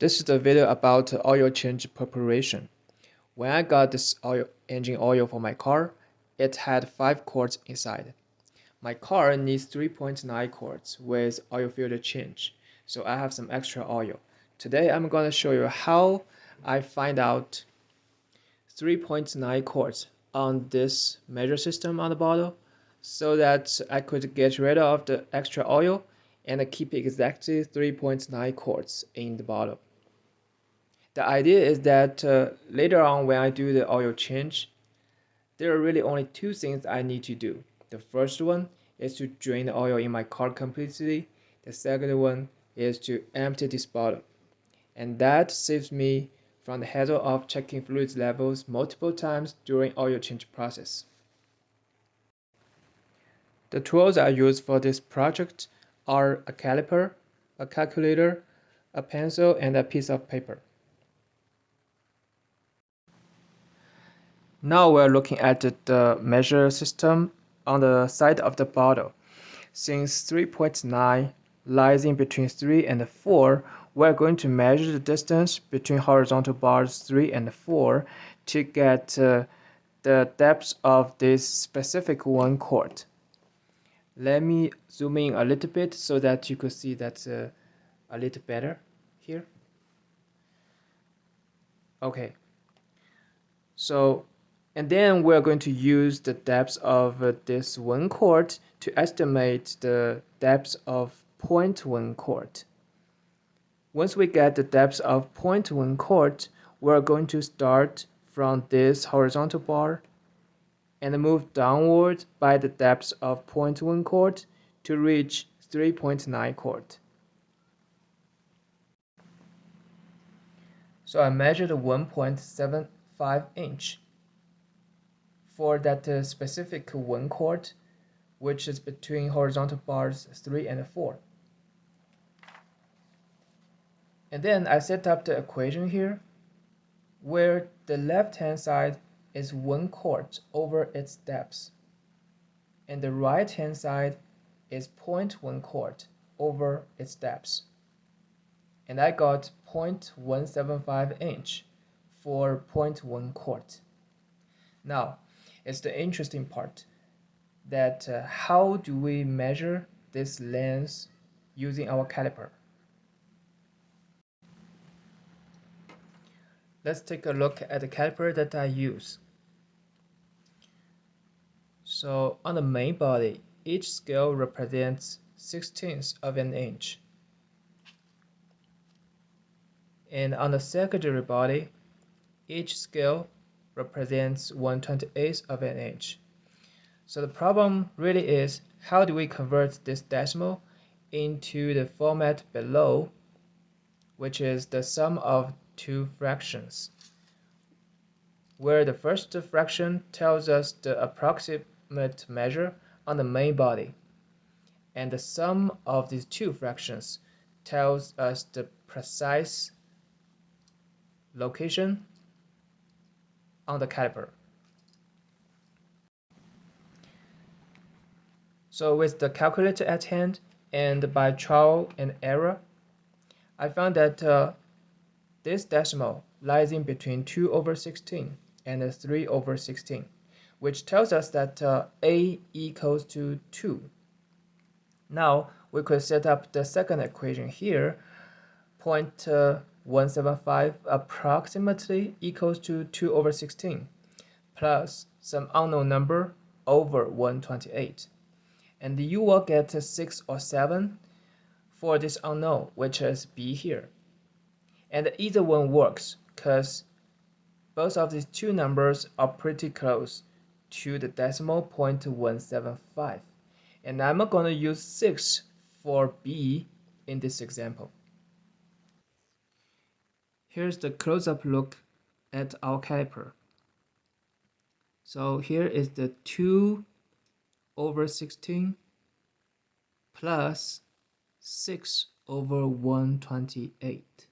This is the video about oil change preparation. When I got this engine oil for my car, it had 5 quarts inside. My car needs 3.9 quarts with oil filter change, so I have some extra oil. Today I'm going to show you how I find out 3.9 quarts on this measure system on the bottle so that I could get rid of the extra oil and keep exactly 3.9 quarts in the bottle. The idea is that later on when I do the oil change, there are really only 2 things I need to do. The first one is to drain the oil in my car completely. The second one is to empty this bottle. And that saves me from the hassle of checking fluid levels multiple times during oil change process. The tools I use for this project are a caliper, a calculator, a pencil, and a piece of paper. Now we're looking at the measure system on the side of the bottle. Since 3.9 lies in between 3 and 4, we're going to measure the distance between horizontal bars 3 and 4 to get the depth of this specific 1 quart. Let me zoom in a little bit so that you could see that a little better here. Okay, so and then we're going to use the depth of this 1 quart to estimate the depth of 0.1 quart. Once we get the depth of 0.1 quart, we're going to start from this horizontal bar and move downward by the depth of 0.1 quart to reach 3.9 quart. So I measured 1.75 inch for that specific 1 quart, which is between horizontal bars 3 and 4. And then I set up the equation here, where the left-hand side is 1 quart over its depth, and the right-hand side is 0.1 quart over its depth. And I got 0.175 inch for 0.1 quart. Now, it's the interesting part that how do we measure this length using our caliper? Let's take a look at the caliper that I use. So on the main body, each scale represents 1/16 of an inch. And on the secondary body, each scale represents 1/28 of an inch. So the problem really is, how do we convert this decimal into the format below, which is the sum of 2 fractions, where the first fraction tells us the approximate measure on the main body, and the sum of these 2 fractions tells us the precise location on the caliper. So with the calculator at hand and by trial and error, I found that this decimal lies in between 2/16 and 3/16, which tells us that A equals to 2. Now we could set up the second equation here. 0.175 approximately equals to 2/16 plus some unknown number over 128. And you will get 6 or 7 for this unknown, which is B here. And either one works because both of these 2 numbers are pretty close to the decimal 0.175. And I'm going to use 6 for B in this example. Here's the close-up look at our caliper. So here is the 2/16 plus 6/128.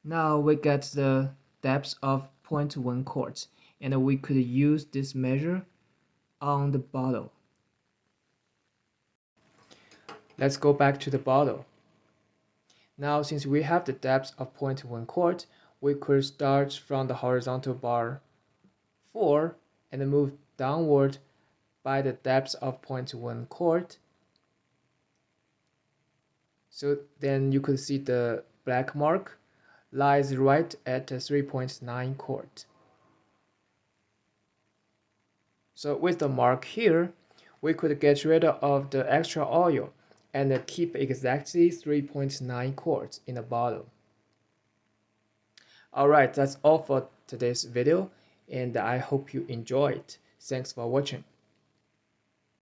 Now we get the depth of 0.1 quart, and we could use this measure on the bottle. Let's go back to the bottle. Now, since we have the depth of 0.1 quart, we could start from the horizontal bar 4 and move downward by the depth of 0.1 quart. So then you could see the black mark lies right at 3.9 quart. So with the mark here, we could get rid of the extra oil and keep exactly 3.9 quarts in the bottle. Alright, that's all for today's video, and I hope you enjoyed. Thanks for watching.